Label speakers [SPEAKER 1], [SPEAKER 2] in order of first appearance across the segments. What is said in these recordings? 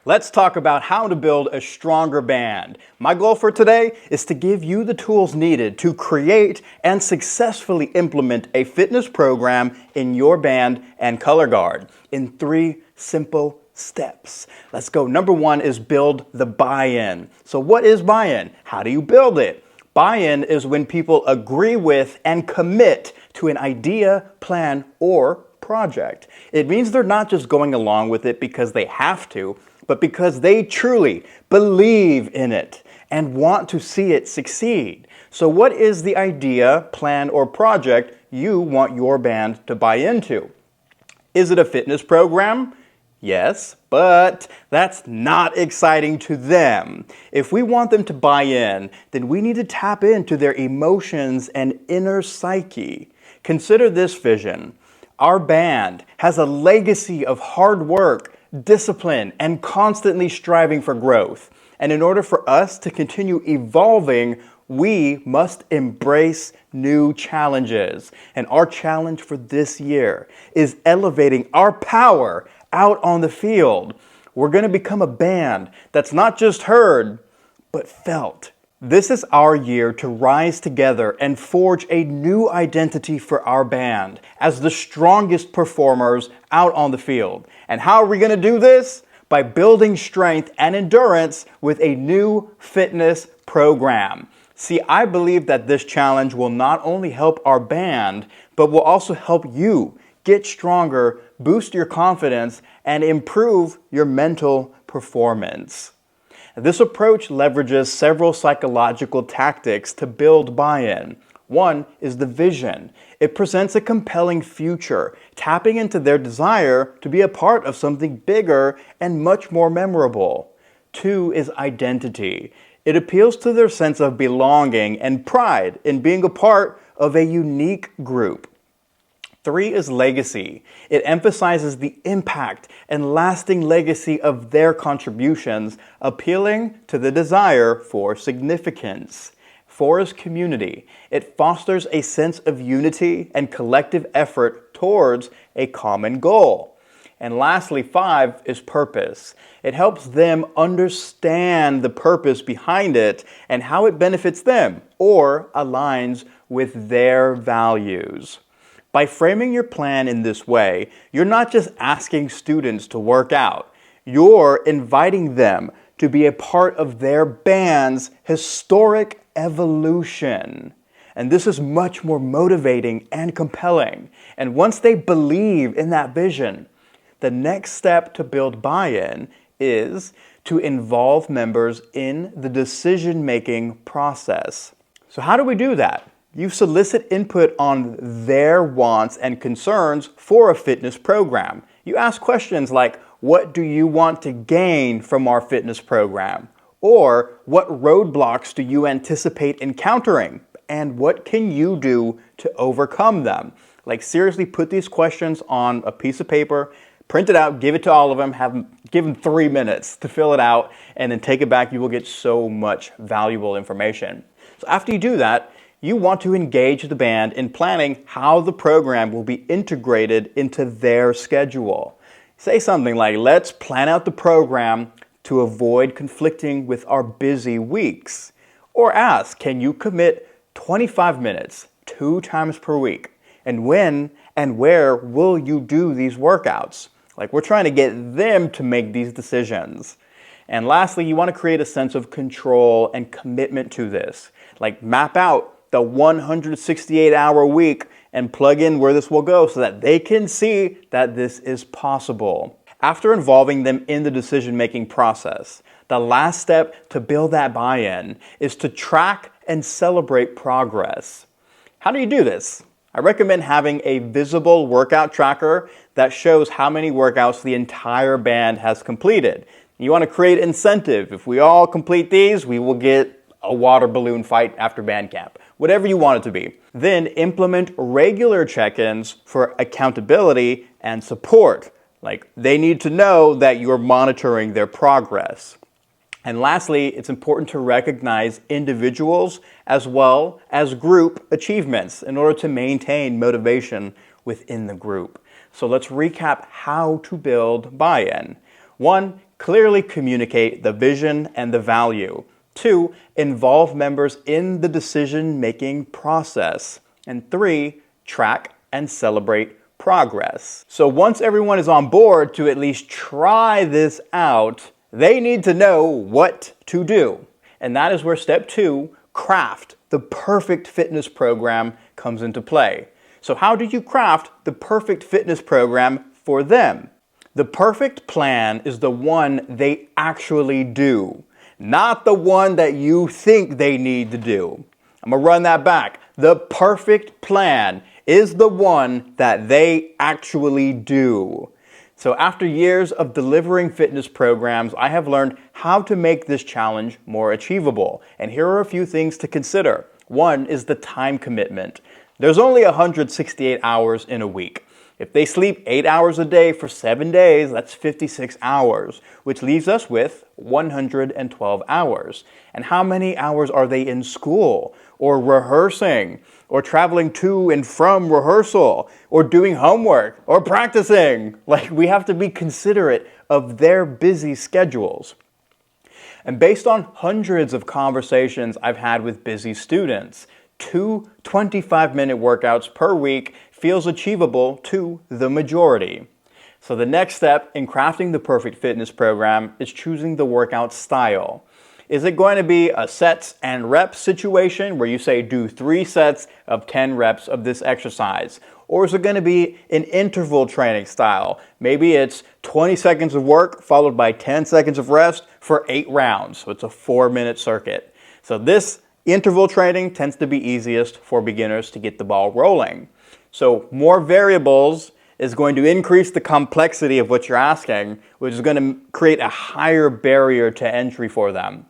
[SPEAKER 1] Let's talk about how to build a stronger band. My goal for today is to give you the tools needed to create and successfully implement a fitness program in your band and color guard in 3 simple steps. Let's go. Number 1 is build the buy-in. So what is buy-in? How do you build it? Buy-in is when people agree with and commit to an idea, plan, or project. It means they're not just going along with it because they have to, but because they truly believe in it and want to see it succeed. So what is the idea, plan, or project you want your band to buy into? Is it a fitness program? Yes, but that's not exciting to them. If we want them to buy in, then we need to tap into their emotions and inner psyche. Consider this vision. Our band has a legacy of hard work, discipline, and constantly striving for growth. And in order for us to continue evolving, we must embrace new challenges. And our challenge for this year is elevating our power out on the field. We're going to become a band that's not just heard, but felt. This is our year to rise together and forge a new identity for our band as the strongest performers out on the field. And how are we going to do this? By building strength and endurance with a new fitness program. See, I believe that this challenge will not only help our band, but will also help you get stronger, boost your confidence, and improve your mental performance. This approach leverages several psychological tactics to build buy-in. One is the vision. It presents a compelling future, tapping into their desire to be a part of something bigger and much more memorable. 2 is identity. It appeals to their sense of belonging and pride in being a part of a unique group. 3 is legacy. It emphasizes the impact and lasting legacy of their contributions, appealing to the desire for significance. 4 is community. It fosters a sense of unity and collective effort towards a common goal. And lastly, 5 is purpose. It helps them understand the purpose behind it and how it benefits them or aligns with their values. By framing your plan in this way, you're not just asking students to work out. You're inviting them to be a part of their band's historic evolution. And this is much more motivating and compelling. And once they believe in that vision, the next step to build buy-in is to involve members in the decision-making process. So how do we do that? You solicit input on their wants and concerns for a fitness program. You ask questions like, what do you want to gain from our fitness program? Or what roadblocks do you anticipate encountering? And what can you do to overcome them? Like, seriously, put these questions on a piece of paper, print it out, give it to all of them, give them 3 minutes to fill it out, and then take it back. You will get so much valuable information. So after you do that, you want to engage the band in planning how the program will be integrated into their schedule. Say something like, let's plan out the program to avoid conflicting with our busy weeks. Or ask, can you commit 25 minutes 2 times per week? And when and where will you do these workouts? Like, we're trying to get them to make these decisions. And lastly, you want to create a sense of control and commitment to this. Like, map out the 168-hour week and plug in where this will go so that they can see that this is possible. After involving them in the decision-making process, the last step to build that buy-in is to track and celebrate progress. How do you do this? I recommend having a visible workout tracker that shows how many workouts the entire band has completed. You want to create incentive. If we all complete these, we will get a water balloon fight after band camp. Whatever you want it to be. Then implement regular check-ins for accountability and support. Like, they need to know that you're monitoring their progress. And lastly, it's important to recognize individuals as well as group achievements in order to maintain motivation within the group. So let's recap how to build buy-in. 1, clearly communicate the vision and the value. 2, involve members in the decision-making process. And 3, track and celebrate progress. So once everyone is on board to at least try this out, they need to know what to do. And that is where step 2, craft the perfect fitness program, comes into play. So how do you craft the perfect fitness program for them? The perfect plan is the one they actually do, not the one that you think they need to do. I'm gonna run that back. The perfect plan is the one that they actually do. So after years of delivering fitness programs, I have learned how to make this challenge more achievable. And here are a few things to consider. 1 is the time commitment. There's only 168 hours in a week. If they sleep 8 hours a day for 7 days, that's 56 hours, which leaves us with 112 hours. And how many hours are they in school, or rehearsing, or traveling to and from rehearsal, or doing homework, or practicing? Like, we have to be considerate of their busy schedules. And based on hundreds of conversations I've had with busy students, 2 25-minute workouts per week feels achievable to the majority. So the next step in crafting the perfect fitness program is choosing the workout style. Is it going to be a sets and reps situation where you say do 3 sets of 10 reps of this exercise? Or is it going to be an interval training style? Maybe it's 20 seconds of work followed by 10 seconds of rest for 8 rounds. So it's a 4-minute circuit. So this interval training tends to be easiest for beginners to get the ball rolling. So more variables is going to increase the complexity of what you're asking, which is going to create a higher barrier to entry for them.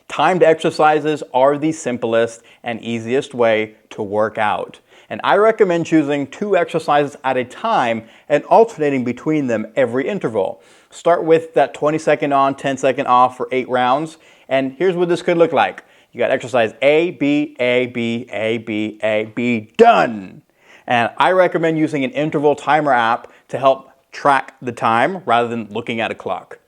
[SPEAKER 1] Timed exercises are the simplest and easiest way to work out. And I recommend choosing 2 exercises at a time and alternating between them every interval. Start with that 20-second on, 10-second off for 8 rounds. And here's what this could look like. You got exercise A, B, A, B, A, B, A, B, done. And I recommend using an interval timer app to help track the time rather than looking at a clock.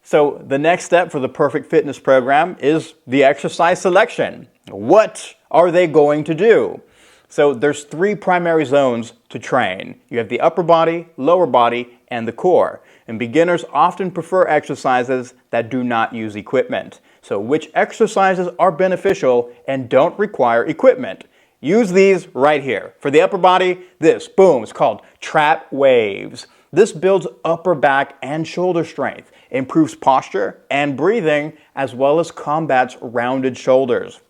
[SPEAKER 1] So the next step for the perfect fitness program is the exercise selection. What are they going to do? So there's 3 primary zones to train. You have the upper body, lower body, and the core. And beginners often prefer exercises that do not use equipment. So which exercises are beneficial and don't require equipment? Use these right here. For the upper body, this, boom, it's called trap waves. This builds upper back and shoulder strength, improves posture and breathing, as well as combats rounded shoulders,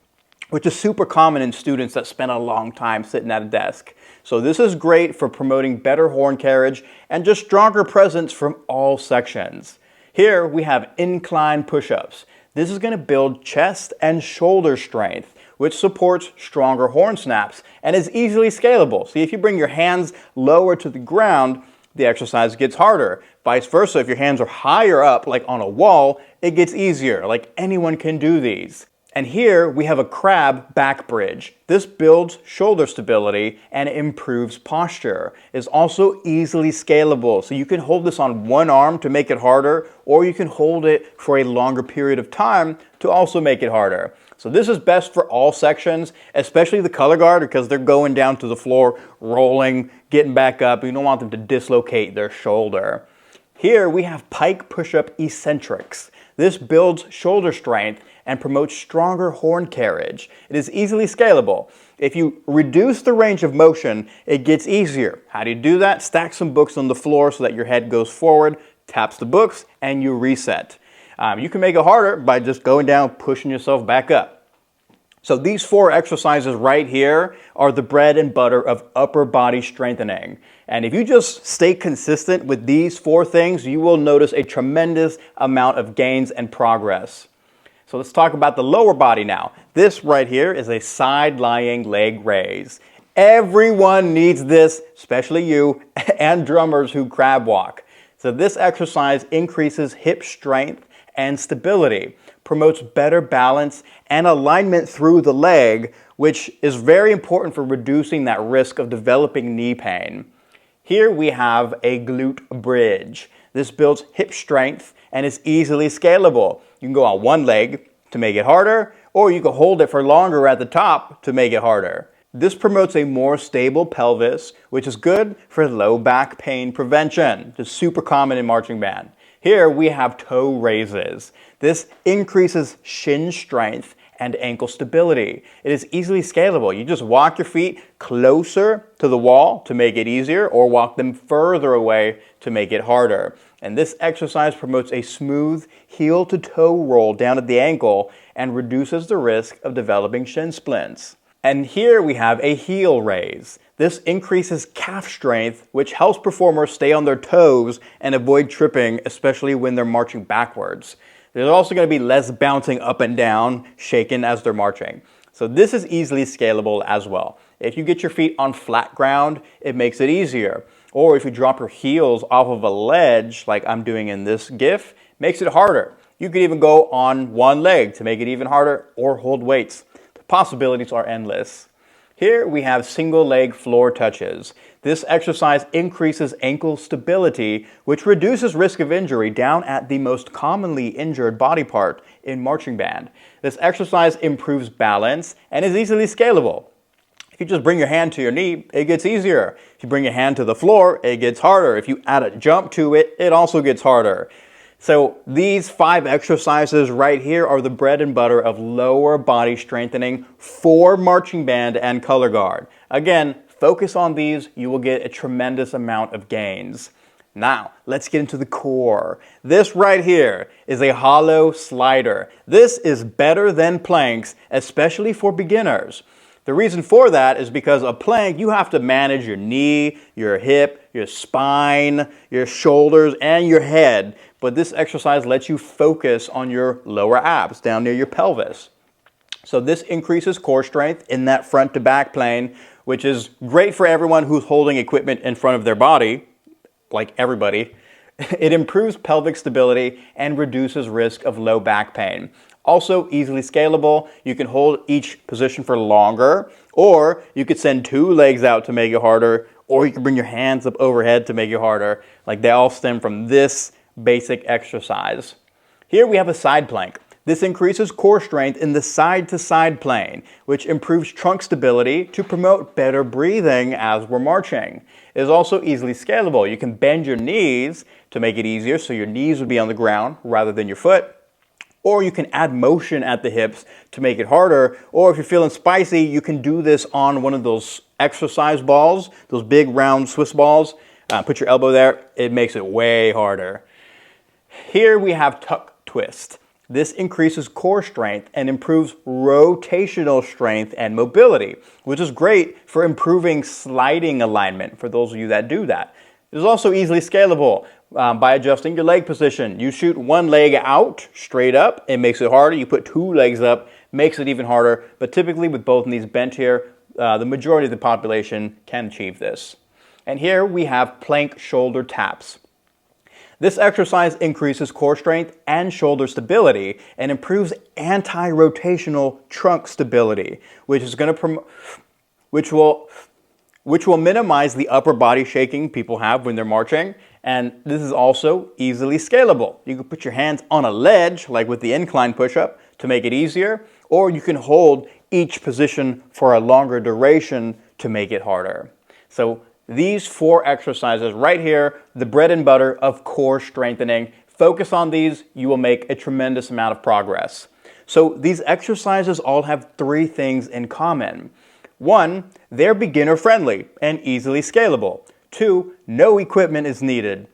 [SPEAKER 1] which is super common in students that spend a long time sitting at a desk. So this is great for promoting better horn carriage and just stronger presence from all sections. Here we have incline push-ups. This is going to build chest and shoulder strength, which supports stronger horn snaps and is easily scalable. See, if you bring your hands lower to the ground, the exercise gets harder. Vice versa, if your hands are higher up, like on a wall, it gets easier. Like, anyone can do these. And here we have a crab back bridge. This builds shoulder stability and improves posture. It's also easily scalable. So you can hold this on one arm to make it harder, or you can hold it for a longer period of time to also make it harder. So this is best for all sections, especially the color guard, because they're going down to the floor, rolling, getting back up. You don't want them to dislocate their shoulder. Here we have pike push-up eccentrics. This builds shoulder strength and promotes stronger horn carriage. It is easily scalable. If you reduce the range of motion, it gets easier. How do you do that? Stack some books on the floor so that your head goes forward, taps the books, and you reset. You can make it harder by just going down, pushing yourself back up. So these 4 exercises right here are the bread and butter of upper body strengthening. And if you just stay consistent with these 4 things, you will notice a tremendous amount of gains and progress. So let's talk about the lower body now. This right here is a side-lying leg raise. Everyone needs this, especially you and drummers who crab walk. So this exercise increases hip strength and stability, promotes better balance and alignment through the leg, which is very important for reducing that risk of developing knee pain. Here we have a glute bridge. This builds hip strength and it's easily scalable. You can go on one leg to make it harder, or you can hold it for longer at the top to make it harder. This promotes a more stable pelvis, which is good for low back pain prevention. It's super common in marching band. Here we have toe raises. This increases shin strength and ankle stability. It is easily scalable. You just walk your feet closer to the wall to make it easier, or walk them further away to make it harder. And this exercise promotes a smooth heel to toe roll down at the ankle and reduces the risk of developing shin splints. And here we have a heel raise. This increases calf strength, which helps performers stay on their toes and avoid tripping, especially when they're marching backwards. There's also going to be less bouncing up and down, shaken as they're marching. So this is easily scalable as well. If you get your feet on flat ground, it makes it easier. Or if you drop your heels off of a ledge, like I'm doing in this GIF, makes it harder. You could even go on one leg to make it even harder, or hold weights. The possibilities are endless. Here we have single leg floor touches. This exercise increases ankle stability, which reduces risk of injury down at the most commonly injured body part in marching band. This exercise improves balance and is easily scalable. If you just bring your hand to your knee, it gets easier. If you bring your hand to the floor, it gets harder. If you add a jump to it, it also gets harder. So these 5 exercises right here are the bread and butter of lower body strengthening for marching band and color guard. Again, focus on these, you will get a tremendous amount of gains. Now, let's get into the core. This right here is a hollow slider. This is better than planks, especially for beginners. The reason for that is because a plank, you have to manage your knee, your hip, your spine, your shoulders, and your head. But this exercise lets you focus on your lower abs down near your pelvis. So this increases core strength in that front to back plane, which is great for everyone who's holding equipment in front of their body, like everybody. It improves pelvic stability and reduces risk of low back pain. Also easily scalable. You can hold each position for longer, or you could send 2 legs out to make it harder, or you can bring your hands up overhead to make it harder. Like, they all stem from this basic exercise. Here we have a side plank. This increases core strength in the side-to-side plane, which improves trunk stability to promote better breathing as we're marching. It is also easily scalable. You can bend your knees to make it easier, so your knees would be on the ground rather than your foot. Or you can add motion at the hips to make it harder. Or if you're feeling spicy, you can do this on one of those exercise balls, those big round Swiss balls. Put your elbow there. It makes it way harder. Here we have tuck twist. This increases core strength and improves rotational strength and mobility, which is great for improving sliding alignment for those of you that do that. It is also easily scalable by adjusting your leg position. You shoot one leg out straight up, it makes it harder. You put 2 legs up, makes it even harder. But typically with both knees bent here, the majority of the population can achieve this. And here we have plank shoulder taps. This exercise increases core strength and shoulder stability and improves anti-rotational trunk stability, which will minimize the upper body shaking people have when they're marching. And this is also easily scalable. You can put your hands on a ledge, like with the incline push-up, to make it easier, or you can hold each position for a longer duration to make it harder. So these 4 exercises right here, the bread and butter of core strengthening. Focus on these, you will make a tremendous amount of progress. So these exercises all have 3 things in common. 1, they're beginner friendly and easily scalable. 2, no equipment is needed.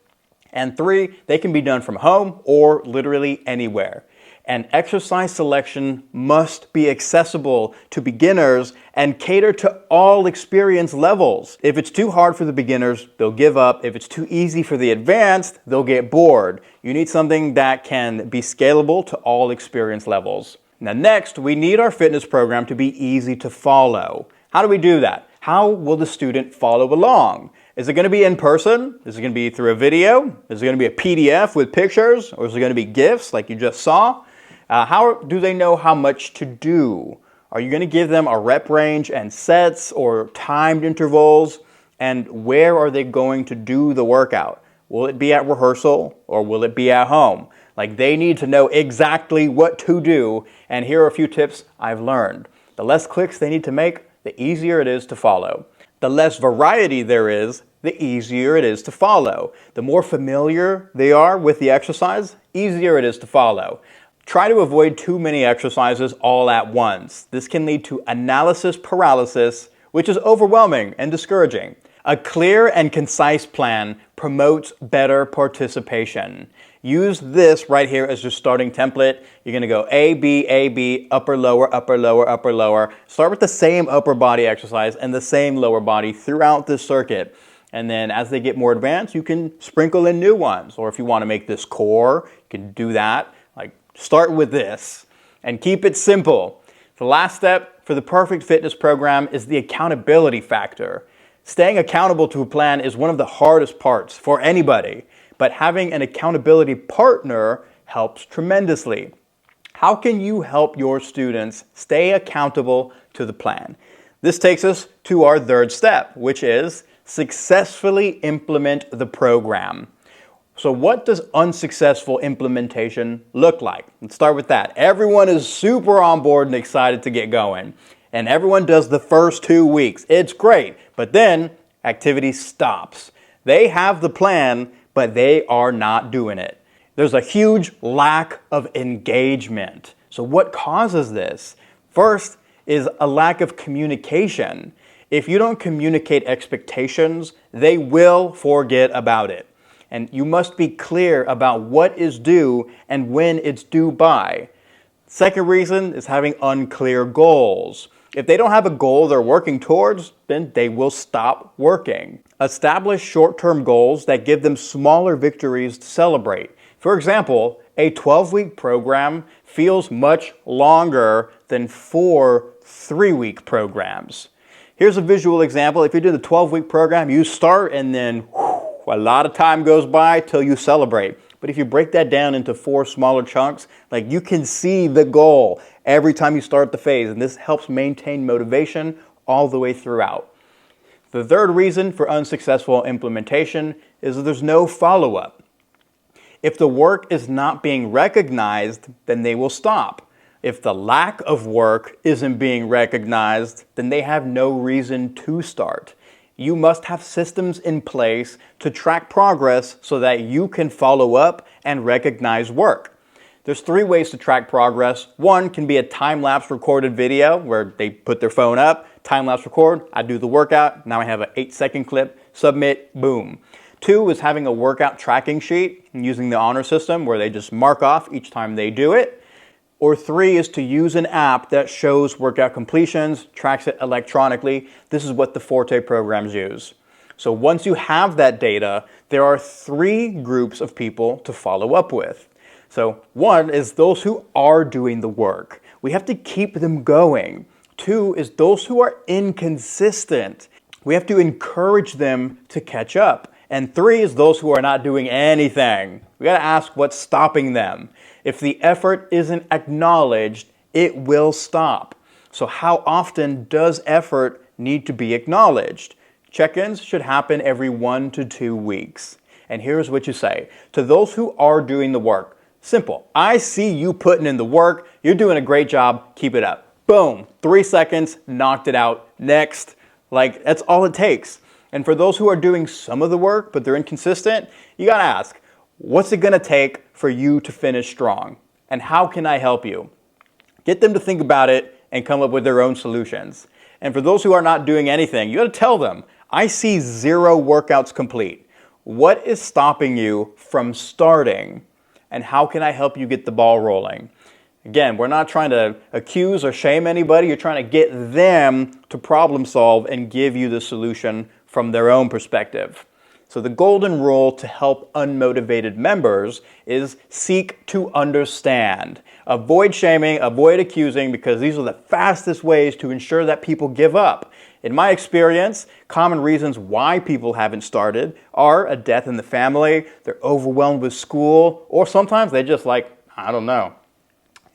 [SPEAKER 1] And 3, they can be done from home or literally anywhere. And exercise selection must be accessible to beginners and cater to all experience levels. If it's too hard for the beginners, they'll give up. If it's too easy for the advanced, they'll get bored. You need something that can be scalable to all experience levels. Now next, we need our fitness program to be easy to follow. How do we do that? How will the student follow along? Is it going to be in person? Is it going to be through a video? Is it going to be a PDF with pictures? Or is it going to be GIFs like you just saw? How do they know how much to do? Are you going to give them a rep range and sets or timed intervals? And where are they going to do the workout? Will it be at rehearsal or will it be at home? Like they need to know exactly what to do, and here are a few tips I've learned. The less clicks they need to make, the easier it is to follow. The less variety there is, the easier it is to follow. The more familiar they are with the exercise, easier it is to follow. Try to avoid too many exercises all at once. This can lead to analysis paralysis, which is overwhelming and discouraging. A clear and concise plan promotes better participation. Use this right here as your starting template. You're going to go A, B, upper, lower, upper, lower, upper, lower. Start with the same upper body exercise and the same lower body throughout this circuit. And then as they get more advanced, you can sprinkle in new ones. Or if you want to make this core, you can do that. Like start with this and keep it simple. The last step for the perfect fitness program is the accountability factor. Staying accountable to a plan is one of the hardest parts for anybody, but having an accountability partner helps tremendously. How can you help your students stay accountable to the plan? This takes us to our third step, which is successfully implement the program. So what does unsuccessful implementation look like? Let's start with that. Everyone is super on board and excited to get going. And everyone does the first 2 weeks. It's great. But then activity stops. They have the plan, but they are not doing it. There's a huge lack of engagement. So what causes this? First is a lack of communication. If you don't communicate expectations, they will forget about it. And you must be clear about what is due and when it's due by. Second reason is having unclear goals. If they don't have a goal they're working towards, then they will stop working. Establish short-term goals that give them smaller victories to celebrate. For example, a 12-week program feels much longer than 4 3-week programs. Here's a visual example. If you do the 12-week program, you start and then a lot of time goes by till you celebrate. But if you break that down into 4 smaller chunks, like you can see the goal every time you start the phase, and this helps maintain motivation all the way throughout. The third reason for unsuccessful implementation is that there's no follow-up. If the work is not being recognized, then they will stop. If the lack of work isn't being recognized, then they have no reason to start. You must have systems in place to track progress so that you can follow up and recognize work. There's 3 ways to track progress. One can be a time-lapse recorded video where they put their phone up, time-lapse record, I do the workout, now I have an 8-second clip, submit, boom. 2 is having a workout tracking sheet using the honor system where they just mark off each time they do it. Or 3 is to use an app that shows workout completions, tracks it electronically. This is what the Forte programs use. So once you have that data, there are 3 groups of people to follow up with. So 1 is those who are doing the work. We have to keep them going. 2 is those who are inconsistent. We have to encourage them to catch up. And 3 is those who are not doing anything. We got to ask what's stopping them. If the effort isn't acknowledged, it will stop. So how often does effort need to be acknowledged? Check-ins should happen every 1 to 2 weeks. And here's what you say. To those who are doing the work, simple. I see you putting in the work. You're doing a great job. Keep it up. Boom. 3 seconds, knocked it out. Next. Like, that's all it takes. And for those who are doing some of the work, but they're inconsistent, you got to ask, what's it going to take for you to finish strong? And how can I help you? Get them to think about it and come up with their own solutions. And for those who are not doing anything, you got to tell them, I see 0 workouts complete. What is stopping you from starting? And how can I help you get the ball rolling? Again, we're not trying to accuse or shame anybody. You're trying to get them to problem solve and give you the solution from their own perspective. So the golden rule to help unmotivated members is seek to understand. Avoid shaming, avoid accusing, because these are the fastest ways to ensure that people give up. In my experience, common reasons why people haven't started are a death in the family, they're overwhelmed with school, or sometimes they just I don't know.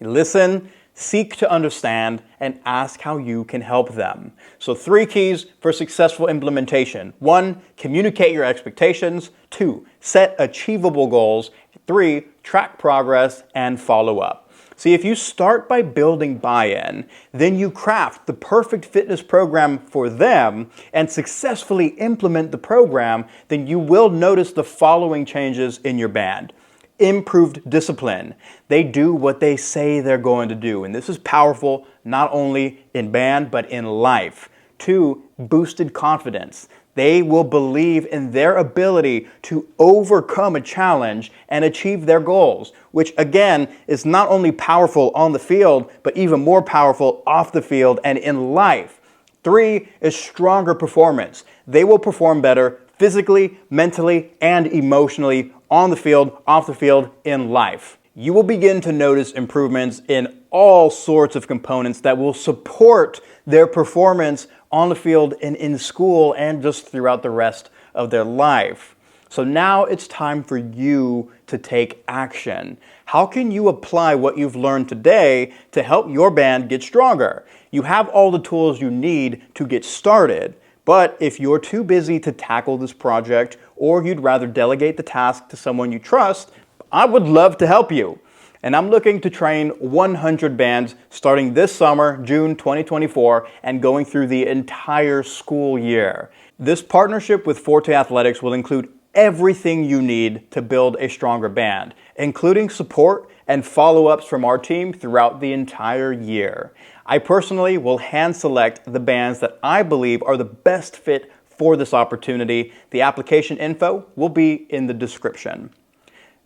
[SPEAKER 1] Listen, seek to understand, and ask how you can help them. So 3 keys for successful implementation. 1, communicate your expectations. 2, set achievable goals. 3, track progress and follow up. See, if you start by building buy-in, then you craft the perfect fitness program for them and successfully implement the program, then you will notice the following changes in your band. Improved discipline. They do what they say they're going to do, and this is powerful not only in band but in life. 2, boosted confidence. They will believe in their ability to overcome a challenge and achieve their goals, which again is not only powerful on the field, but even more powerful off the field and in life. 3 is stronger performance. They will perform better physically, mentally, and emotionally on the field, off the field, in life. You will begin to notice improvements in all sorts of components that will support their performance on the field and in school and just throughout the rest of their life. So now it's time for you to take action. How can you apply what you've learned today to help your band get stronger? You have all the tools you need to get started, but if you're too busy to tackle this project or you'd rather delegate the task to someone you trust, I would love to help you. And I'm looking to train 100 bands starting this summer, June 2024, and going through the entire school year. This partnership with Forte Athletics will include everything you need to build a stronger band, including support and follow-ups from our team throughout the entire year. I personally will hand select the bands that I believe are the best fit for this opportunity. The application info will be in the description.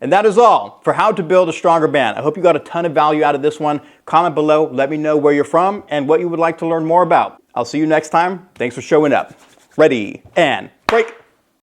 [SPEAKER 1] And that is all for how to build a stronger band. I hope you got a ton of value out of this one. Comment below, let me know where you're from and what you would like to learn more about. I'll see you next time. Thanks for showing up. Ready and break.